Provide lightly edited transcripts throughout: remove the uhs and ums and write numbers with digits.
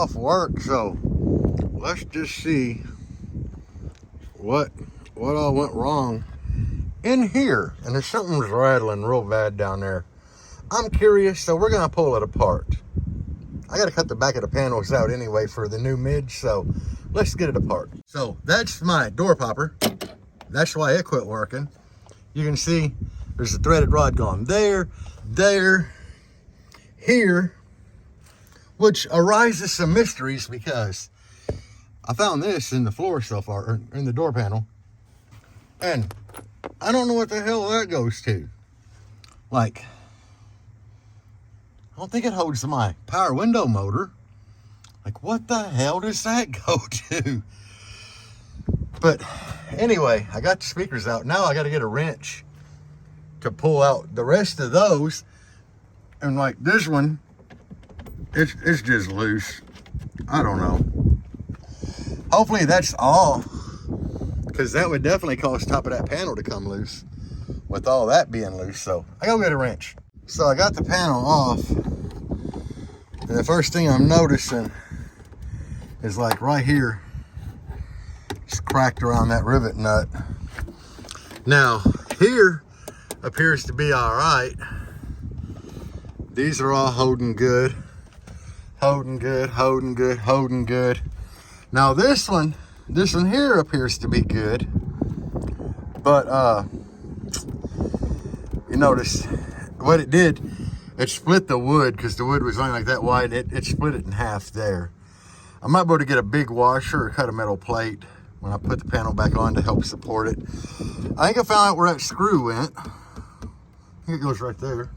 off work, so let's just see what all went wrong in here. And there's something's rattling real bad down there. I'm curious, so we're gonna pull it apart. I gotta cut the back of the panels out anyway for the new midge, so let's get it apart. So that's my door popper. That's why it quit working. You can see there's a threaded rod going there, here, which arises some mysteries because I found this in the floor so far, or in the door panel, and I don't know what the hell that goes to. Like, I don't think it holds my power window motor. Like, what the hell does that go to? But anyway, I got the speakers out. Now I got to get a wrench to pull out the rest of those. And like this one, it's just loose. I don't know. Hopefully that's all, because that would definitely cause the top of that panel to come loose with all that being loose. So I gotta get a wrench. So I got the panel off, and the first thing I'm noticing is like right here, it's cracked around that rivet nut. Now here appears to be all right. These are all holding good. Holding good. Now this one here appears to be good. But you notice what it did, it split the wood, because the wood was only like that wide. It split it in half there. I might be able to get a big washer or cut a metal plate when I put the panel back on to help support it. I think I found out where that screw went. I think it goes right there.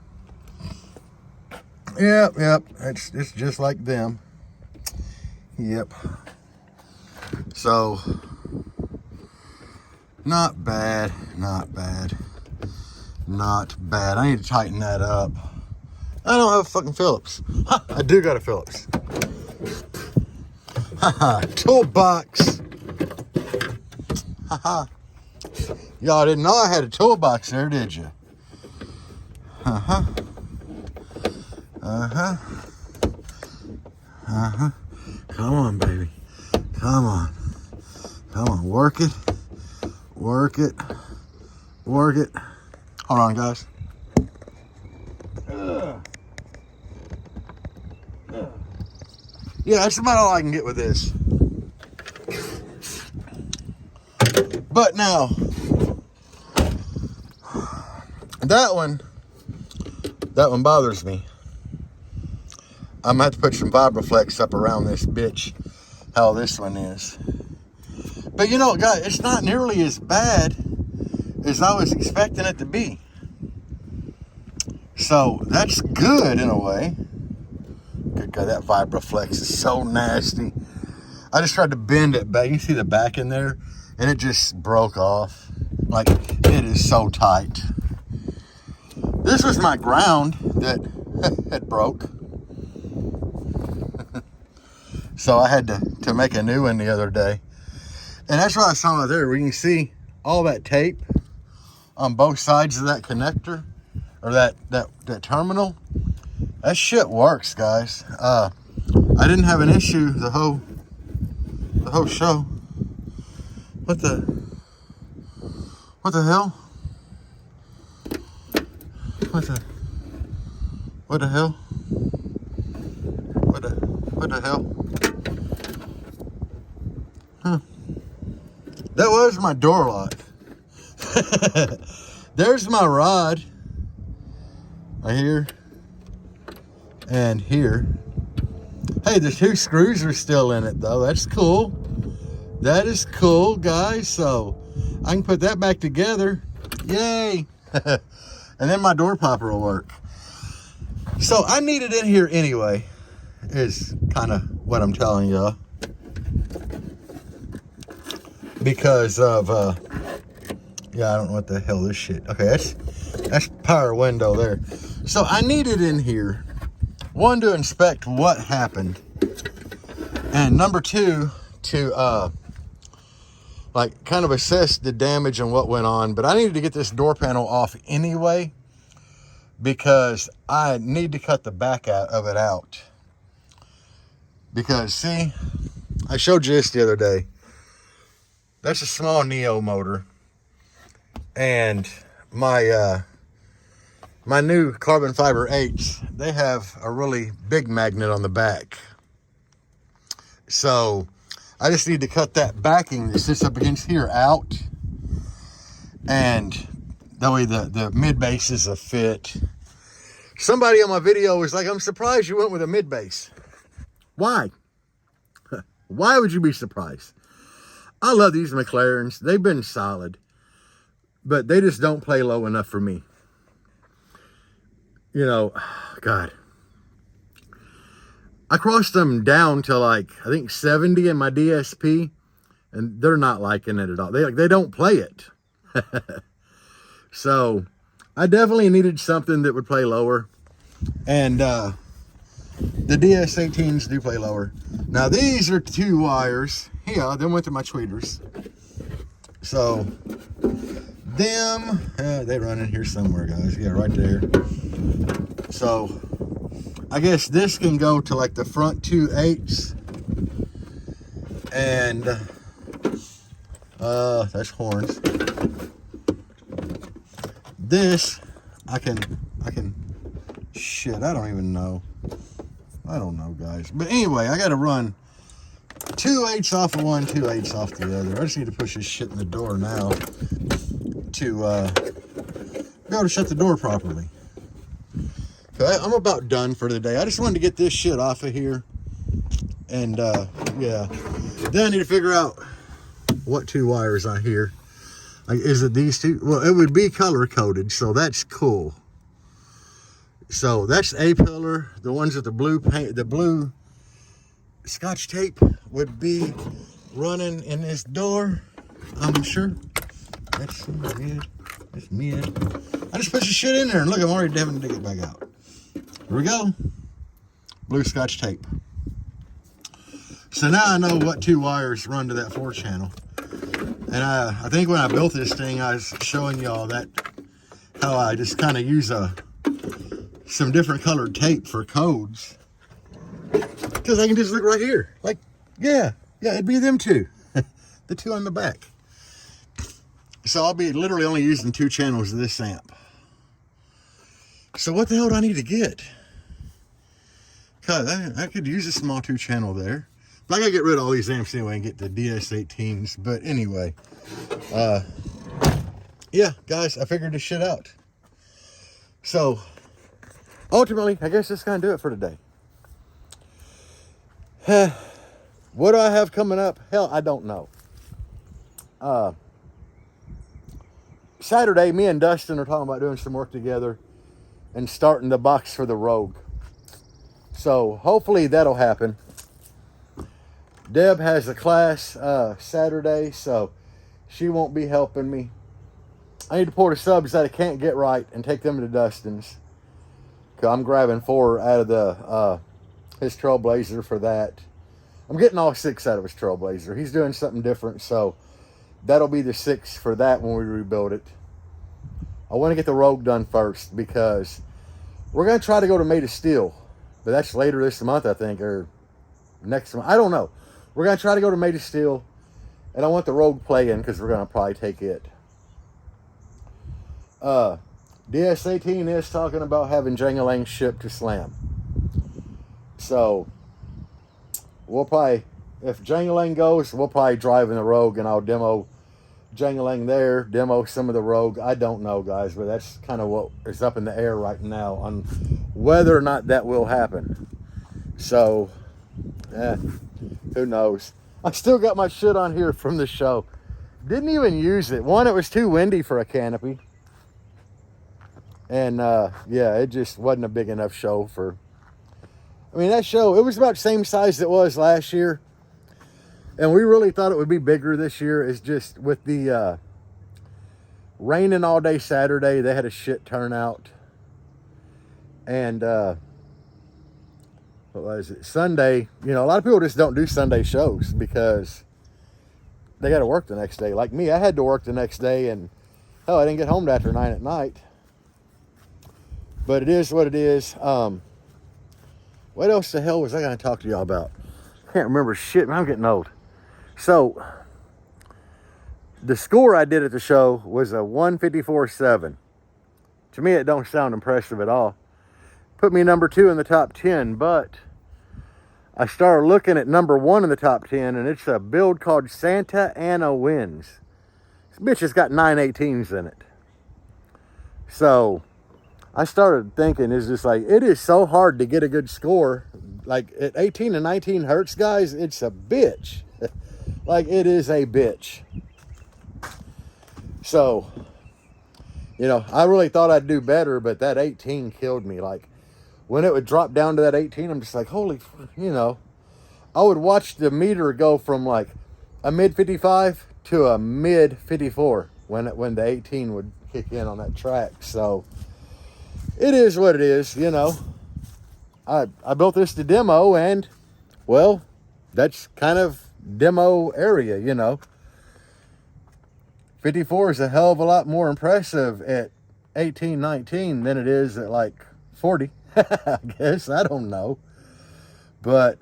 Yep, it's just like them. Yep. So, not bad. I need to tighten that up. I don't have a fucking Phillips. Ha, I do got a Phillips. Haha, toolbox. Haha. Y'all didn't know I had a toolbox there, did you? Come on, baby. Come on. Work it. Hold on, guys. Yeah, that's about all I can get with this. But now, that one bothers me. I'm gonna have to put some Vibraflex up around this bitch, how this one is. But you know, guys, it's not nearly as bad as I was expecting it to be. So that's good in a way. Good God, that Vibraflex is so nasty. I just tried to bend it back. You can see the back in there, and it just broke off. Like, it is so tight. This was my ground that had broke. So I had to make a new one the other day. And that's what I saw right there, where you can see all that tape on both sides of that connector, or that terminal. That shit works, guys. I didn't have an issue the whole show. What the hell? What the hell? Huh. That was my door lock. There's my rod. Right here. And here. Hey, the 2 screws are still in it, though. That's cool. That is cool, guys. So I can put that back together. Yay. And then my door popper will work. So I need it in here anyway, is kind of what I'm telling y'all. Because of, yeah, I don't know what the hell this shit. Okay, that's power window there. So I need it in here. 1, to inspect what happened. And number 2, to, like, kind of assess the damage and what went on. But I needed to get this door panel off anyway, because I need to cut the back of it out. Because see, I showed you this the other day. That's a small Neo motor. And my my new carbon fiber 8s, they have a really big magnet on the back. So I just need to cut that backing that sits up against here out. And that way the mid base is a fit. Somebody on my video was like, I'm surprised you went with a mid base. Why? Why would you be surprised? I love these McLarens. They've been solid. But they just don't play low enough for me. You know, God. I crossed them down to like, I think 70 in my DSP. And they're not liking it at all. They don't play it. So, I definitely needed something that would play lower. And the DS18s do play lower. Now, these are 2 wires. Yeah, them went to my tweeters. So, them, they run in here somewhere, guys. Yeah, right there. So, I guess this can go to like the front 2 8s. And, that's horns. This, I can, shit, I don't even know. I don't know, guys. But anyway, I got to run 2 8s off of one, 2 8s off the other. I just need to push this shit in the door now to be able to shut the door properly. Okay, I'm about done for the day. I just wanted to get this shit off of here. And, yeah. Then I need to figure out what 2 wires I hear. Like, is it these 2? Well, it would be color coded, so that's cool. So that's A pillar. The ones with the blue paint, the blue Scotch tape would be running in this door. I'm sure. That's mid. That's mid. I just put the shit in there and look, I'm already having to dig it back out. Here we go. Blue Scotch tape. So now I know what 2 wires run to that 4 channel. And I think when I built this thing, I was showing y'all that how I just kind of use some different colored tape for codes. Because I can just look right here. Like, yeah, it'd be them 2. The 2 on the back. So I'll be literally only using 2 channels of this amp. So what the hell do I need to get? Cause I could use a small 2 channel there. But I gotta get rid of all these amps anyway and get the DS18s. But anyway, yeah, guys, I figured this shit out. So, ultimately, I guess that's gonna do it for today. What do I have coming up? Hell, I don't know. Saturday, me and Dustin are talking about doing some work together and starting the box for the Rogue. So, hopefully that'll happen. Deb has a class Saturday, so she won't be helping me. I need to pour the subs that I can't get right and take them to Dustin's. Cause I'm grabbing 4 out of the his Trailblazer for that. I'm getting all 6 out of his Trailblazer. He's doing something different, so that'll be the 6 for that when we rebuild it. I want to get the Rogue done first because we're going to try to go to Made of Steel. But that's later this month, I think, or next month. I don't know. We're going to try to go to Made of Steel. And I want the Rogue playing because we're going to probably take it. DS18 is talking about having Jangalang shipped to Slam. So, we'll probably, if Jangalang goes, we'll probably drive in the Rogue and I'll demo Jangalang there, demo some of the Rogue. I don't know, guys, but that's kind of what is up in the air right now on whether or not that will happen. So, who knows? I still got my shit on here from the show. Didn't even use it. One, it was too windy for a canopy. And, yeah, it just wasn't a big enough show for... I mean, that show, it was about the same size it was last year. And we really thought it would be bigger this year. It's just with the raining all day Saturday, they had a shit turnout. And, what was it? Sunday, you know, a lot of people just don't do Sunday shows because they got to work the next day. Like me, I had to work the next day and, hell, I didn't get home after 9 at night. But it is what it is. What else the hell was I going to talk to y'all about? can't remember shit, man, I'm getting old. So, the score I did at the show was a 154.7. To me, it don't sound impressive at all. Put me number 2 in the top 10, but I started looking at number 1 in the top 10, and it's a build called Santa Ana Wins. This bitch has got 9 18s in it. So, I started thinking, it's just like, it is so hard to get a good score. Like, at 18 and 19 hertz, guys, it's a bitch. Like, it is a bitch. So, you know, I really thought I'd do better, but that 18 killed me. Like, when it would drop down to that 18, I'm just like, holy, you know. I would watch the meter go from like a mid 55 to a mid 54 when the 18 would kick in on that track. So, it is what it is, you know. I built this to demo, and, well, that's kind of demo area, you know. 54 is a hell of a lot more impressive at 18, 19 than it is at like 40. I guess, I don't know. But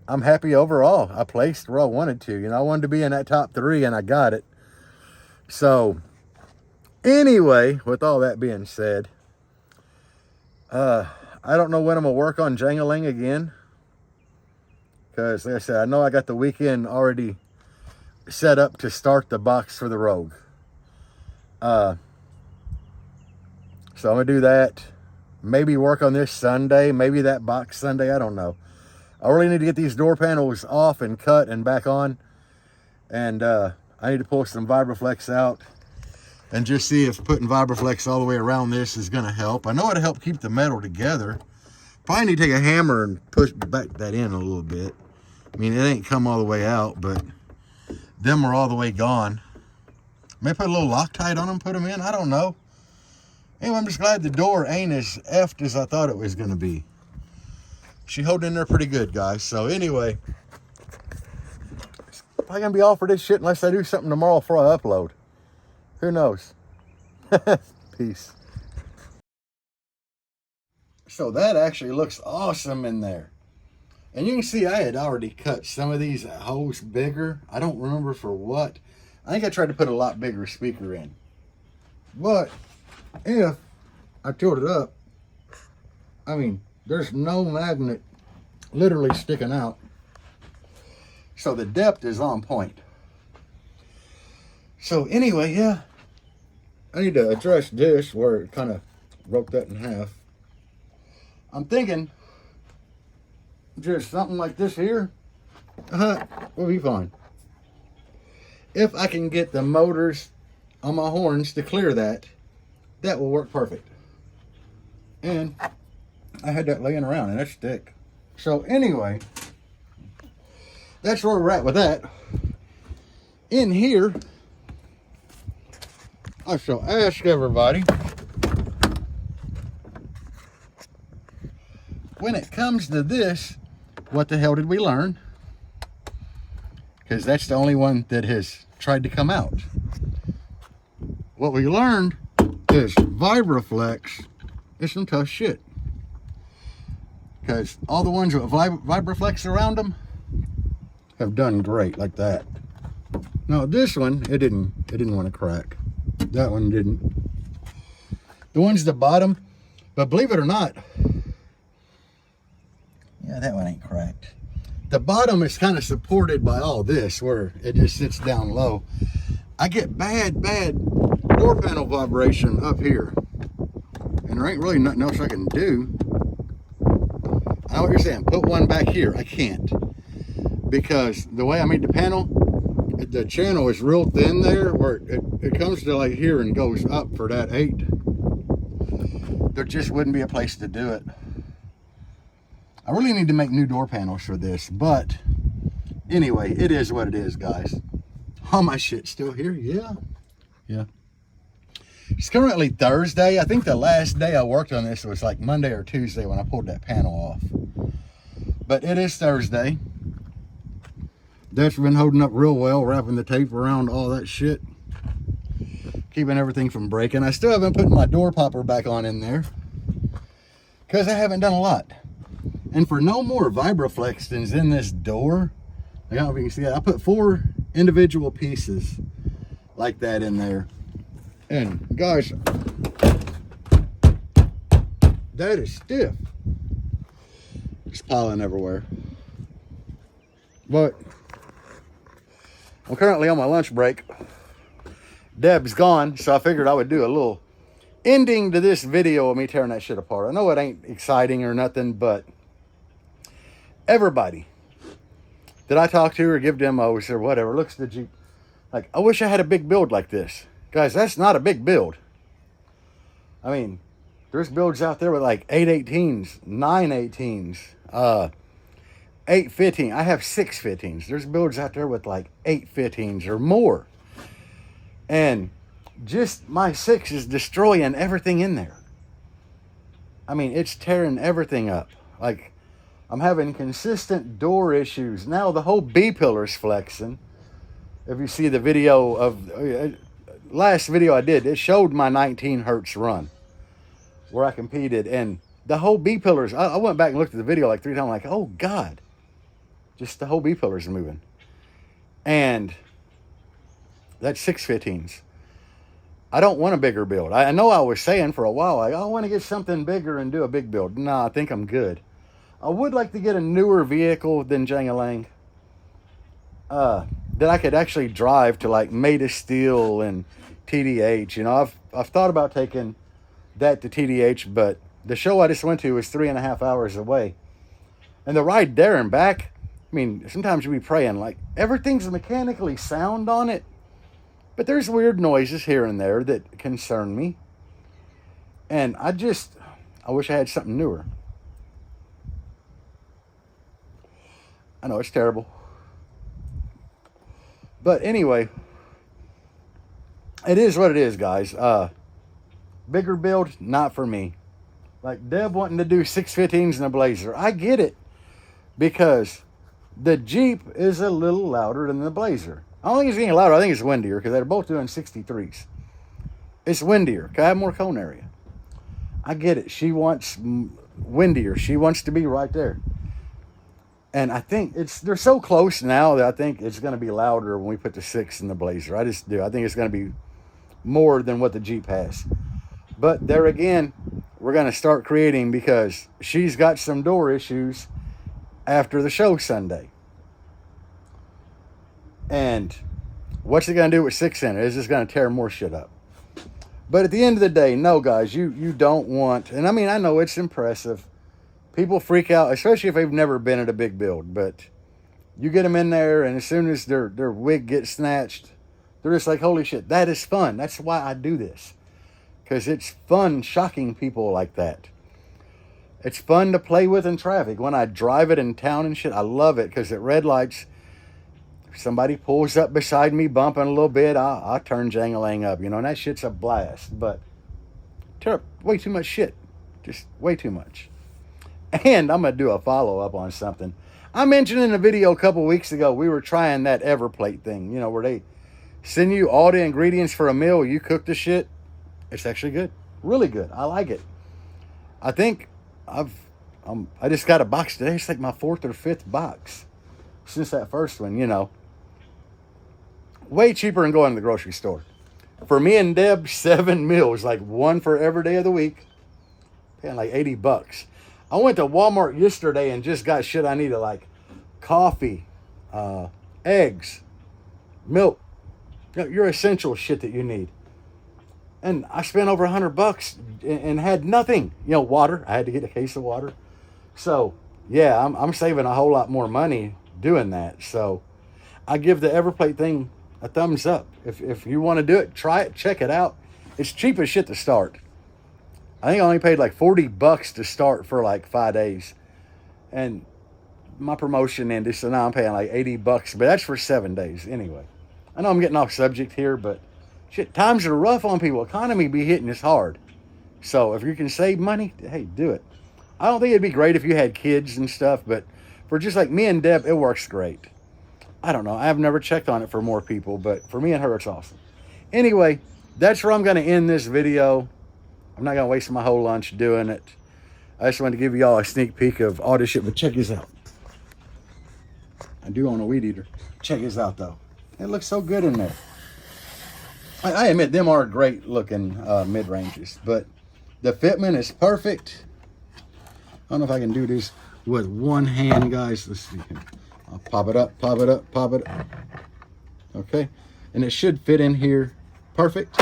I'm happy overall. I placed where I wanted to. You know, I wanted to be in that top 3, and I got it. So, anyway, with all that being said, I don't know when I'm going to work on Jangalang again. Because, like I said, I know I got the weekend already set up to start the box for the Rogue. So I'm going to do that. Maybe work on this Sunday. Maybe that box Sunday. I don't know. I really need to get these door panels off and cut and back on. And I need to pull some Vibraflex out and just see if putting Vibraflex all the way around this is going to help. I know it'll help keep the metal together. Probably need to take a hammer and push back that in a little bit. I mean, it ain't come all the way out, but them are all the way gone. Maybe put a little Loctite on them, put them in. I don't know. Anyway, I'm just glad the door ain't as effed as I thought it was going to be. She holding in there pretty good, guys. So anyway, it's probably going to be all for this shit unless I do something tomorrow before I upload. Who knows? Peace. So that actually looks awesome in there. And you can see I had already cut some of these holes bigger. I don't remember for what. I think I tried to put a lot bigger speaker in. But if I tilt it up, I mean, there's no magnet literally sticking out. So the depth is on point. So anyway, yeah. I need to address this where it kind of broke that in half. I'm thinking just something like this here will be fine. If I can get the motors on my horns to clear that, that will work perfect. And I had that laying around and that's thick. So anyway, that's where we're at with that. In here, I shall ask everybody, when it comes to this, what the hell did we learn? Because that's the only one that has tried to come out. What we learned is Vibraflex is some tough shit. Because all the ones with Vibraflex around them have done great like that. Now this one, it didn't want to crack. That one didn't. The ones at the bottom, but believe it or not, yeah, that one ain't cracked. The bottom is kind of supported by all this where it just sits down low. I get bad door panel vibration up here. And there ain't really nothing else I can do. I know what you're saying. Put one back here. I can't. Because the way I made the panel, the channel is real thin there where it comes to like here and goes up for that 8. There just wouldn't be a place to do it. I really need to make new door panels for this, but anyway, it is what it is, guys. All my shit's still here, yeah. It's currently Thursday. I think the last day I worked on this was like Monday or Tuesday when I pulled that panel off. But it is Thursday. That's been holding up real well, wrapping the tape around all that shit. Keeping everything from breaking. I still haven't put my door popper back on in there because I haven't done a lot. And for no more vibroflextons in this door, I don't know if you can see that, I put 4 individual pieces like that in there. And guys, that is stiff. It's piling everywhere. But I'm currently on my lunch break. Deb's gone, so I figured I would do a little ending to this video of me tearing that shit apart. I know it ain't exciting or nothing, but everybody that I talk to or give demos or whatever looks at the Jeep like, I wish I had a big build like this. Guys, that's not a big build. I mean, there's builds out there with like 818s, 918s, 815. I have 615s. There's builds out there with like 815s or more. And just my 6 is destroying everything in there. I mean, it's tearing everything up. Like, I'm having consistent door issues. Now the whole B-pillar's flexing. If you see the video of, last video I did, it showed my 19 hertz run where I competed. And the whole B-pillars, I went back and looked at the video like 3 times, like, oh God. Just the whole B-pillars moving. And that's 615s. I don't want a bigger build. I know I was saying for a while, like, I want to get something bigger and do a big build. No, I think I'm good. I would like to get a newer vehicle than Jangalang. That I could actually drive to like Maida Steel and TDH. You know, I've thought about taking that to TDH, but the show I just went to was 3.5 hours away. And the ride there and back, I mean, sometimes you'll be praying, like, everything's mechanically sound on it, but there's weird noises here and there that concern me. And I wish I had something newer. I know it's terrible. But anyway, it is what it is, guys. Bigger build, not for me. Like Deb wanting to do 615s in a Blazer. I get it. Because the Jeep is a little louder than the Blazer. I don't think it's getting louder. I think it's windier because they're both doing 63s. It's windier. Can I have more cone area? I get it. She wants windier. She wants to be right there. And I think they're so close now that I think it's going to be louder when we put the 6 in the Blazer. I just do. I think it's going to be more than what the Jeep has. But there again, we're going to start creating because she's got some door issues after the show Sunday. And what's it going to do with 6 in it? It's just going to tear more shit up. But at the end of the day, no, guys, you don't want... And I mean, I know it's impressive. People freak out, especially if they've never been at a big build. But you get them in there, and as soon as their wig gets snatched, they're just like, holy shit, that is fun. That's why I do this. Because it's fun shocking people like that. It's fun to play with in traffic. When I drive it in town and shit, I love it. Because at red lights, if somebody pulls up beside me, bumping a little bit, I'll turn Jangalang up. You know, and that shit's a blast. But tear up way too much shit. Just way too much. And I'm going to do a follow-up on something. I mentioned in a video a couple weeks ago, we were trying that Everplate thing, you know, where they send you all the ingredients for a meal, you cook the shit. It's actually good. Really good. I like it. I think I just got a box today. It's like my 4th or 5th box since that first one, you know. Way cheaper than going to the grocery store. For me and Deb, 7 meals, like one for every day of the week. Paying like $80. I went to Walmart yesterday and just got shit I needed, like coffee, eggs, milk, your essential shit that you need. And I spent over $100 and had nothing. You know, water. I had to get a case of water. So, yeah, I'm saving a whole lot more money doing that. So, I give the Everplate thing a thumbs up. If you want to do it, try it, check it out. It's cheap as shit to start. I think I only paid like $40 to start for like 5 days. And my promotion ended, so now I'm paying like $80. But that's for 7 days anyway. I know I'm getting off subject here, but shit, times are rough on people. Economy be hitting us hard. So if you can save money, hey, do it. I don't think it'd be great if you had kids and stuff, but for just like me and Deb, it works great. I don't know. I've never checked on it for more people, but for me and her, it's awesome. Anyway, that's where I'm going to end this video. I'm not going to waste my whole lunch doing it. I just wanted to give y'all a sneak peek of all this shit, but check this out. I do own a weed eater. Check this out though. It looks so good in there. I admit them are great looking mid-ranges, but the fitment is perfect. I don't know if I can do this with one hand, guys. Let's see here. I'll pop it up, pop it up, pop it up. Okay, and it should fit in here perfect.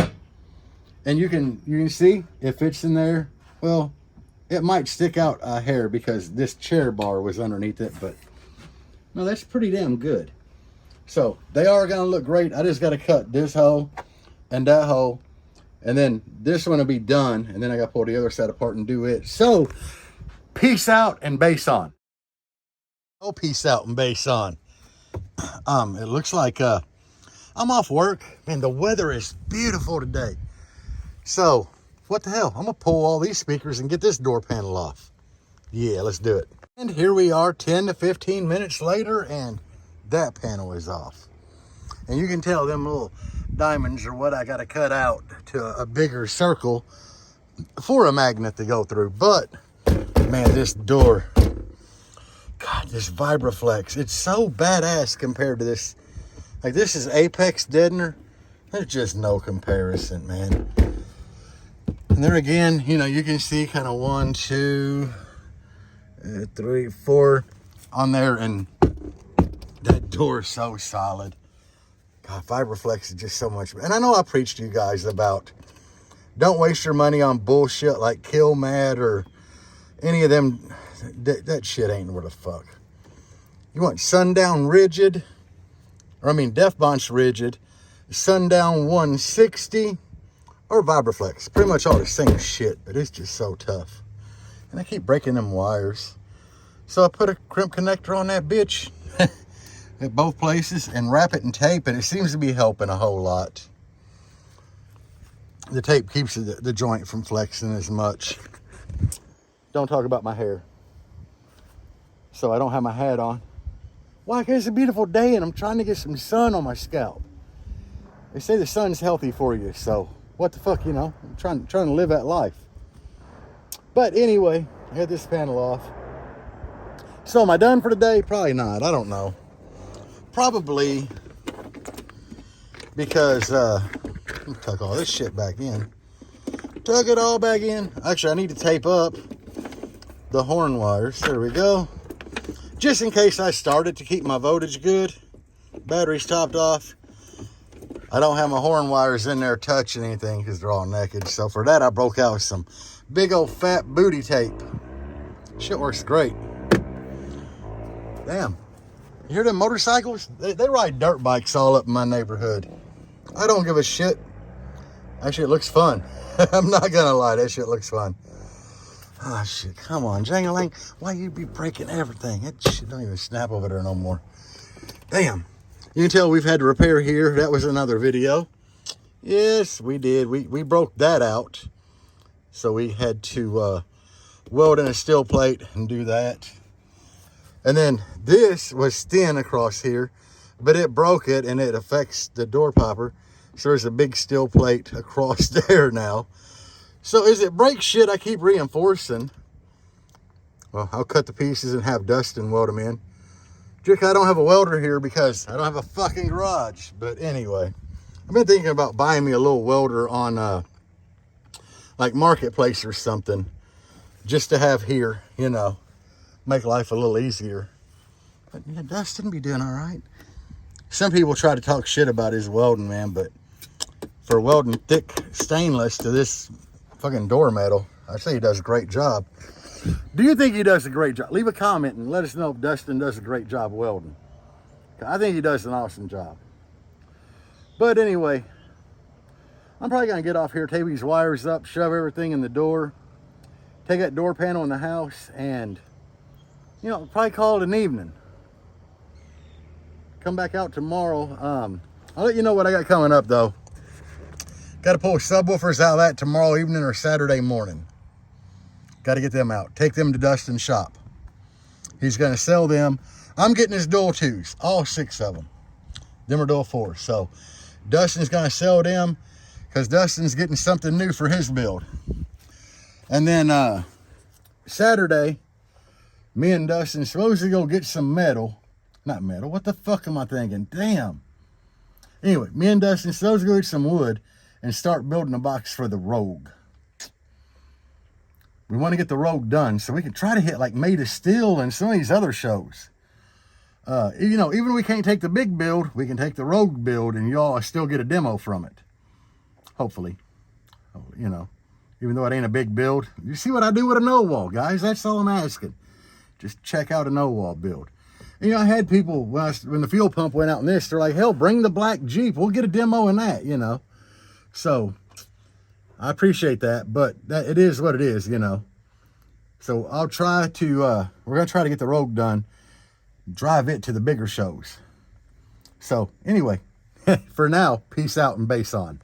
And you can see it fits in there. Well, it might stick out a hair because this chair bar was underneath it, but no, that's pretty damn good. So they are gonna look great. I just gotta cut this hole and that hole, and then this one will be done, and then I gotta pull the other side apart and do it. So peace out and base on. Oh, peace out and base on. It looks like I'm off work. Man, the weather is beautiful today. So what the hell? I'm gonna pull all these speakers and get this door panel off. Yeah, let's do it. And here we are 10 to 15 minutes later, and that panel is off. And you can tell them little diamonds are what I got to cut out to a bigger circle for a magnet to go through. But man, this door, God, this Vibraflex, it's so badass compared to this. Like, this is Apex Deadener. There's just no comparison, man. And there again, you know, you can see kind of 1, 2, 3, 4 on there, and that door is so solid. God, Vibraflex is just so much. And I know I preached to you guys about don't waste your money on bullshit like Kill Mad or any of them. That shit ain't worth a fuck. You want Sundown Rigid, or I mean Def Bonch Rigid, Sundown 160, or Vibraflex. Pretty much all the same shit, but it's just so tough. And I keep breaking them wires. So I put a crimp connector on that bitch at both places and wrap it in tape, and it seems to be helping a whole lot. The tape keeps the joint from flexing as much. Don't talk about my hair. So I don't have my hat on. Why? Because it's a beautiful day and I'm trying to get some sun on my scalp. They say the sun's healthy for you, so what the fuck, you know? I'm trying to live that life. But anyway, I got this panel off. So am I done for today? Probably not. I don't know. Probably because let me tuck all this shit back in. Tuck it all back in. Actually, I need to tape up the horn wires. There we go. Just in case I started to keep my voltage good. Battery's topped off. I don't have my horn wires in there touching anything because they're all naked. So for that, I broke out with some big old fat booty tape. Shit works great. Damn. You hear them motorcycles? They ride dirt bikes all up in my neighborhood. I don't give a shit. Actually, it looks fun. I'm not gonna lie, that shit looks fun. Oh shit, come on, Jangalang. Why you be breaking everything? That shit don't even snap over there no more. Damn. You can tell we've had to repair here. That was another video. Yes, we did. We broke that out. So we had to weld in a steel plate and do that. And then this was thin across here, but it broke it and it affects the door popper. So there's a big steel plate across there now. So as it breaks shit, I keep reinforcing. Well, I'll cut the pieces and have Dustin weld them in. Just I don't have a welder here because I don't have a fucking garage. But anyway, I've been thinking about buying me a little welder on like Marketplace or something, just to have here, you know, make life a little easier. But yeah, Dustin be doing all right. Some people try to talk shit about his welding, man, but for welding thick stainless to this fucking door metal, I say he does a great job. Do you think he does a great job? Leave a comment and let us know if Dustin does a great job welding. I think he does an awesome job. But anyway, I'm probably gonna get off here, tape these wires up, shove everything in the door, take that door panel in the house, and you know, probably call it an evening. Come back out tomorrow. I'll let you know what I got coming up though. Got to pull subwoofers out of that tomorrow evening or Saturday morning. Got to get them out. Take them to Dustin's shop. He's going to sell them. I'm getting his dual 2s, all 6 of them. Them are dual 4s. So Dustin's going to sell them because Dustin's getting something new for his build. And then Saturday, me and Dustin supposed to go get some metal. Not metal. What the fuck am I thinking? Damn. Anyway, me and Dustin supposed to go get some wood and start building a box for the Rogue. We want to get the Rogue done so we can try to hit like Made of Steel and some of these other shows. You know, even if we can't take the big build, we can take the Rogue build and y'all still get a demo from it. Hopefully. You know, even though it ain't a big build. You see what I do with a no-wall, guys? That's all I'm asking. Just check out a no-wall build. And, you know, I had people, when the fuel pump went out in this, they're like, hell, bring the black Jeep. We'll get a demo in that, you know. So, I appreciate that, but it is what it is, you know. So, I'll try to, we're going to try to get the Rogue done, drive it to the bigger shows. So, anyway, for now, peace out and base on.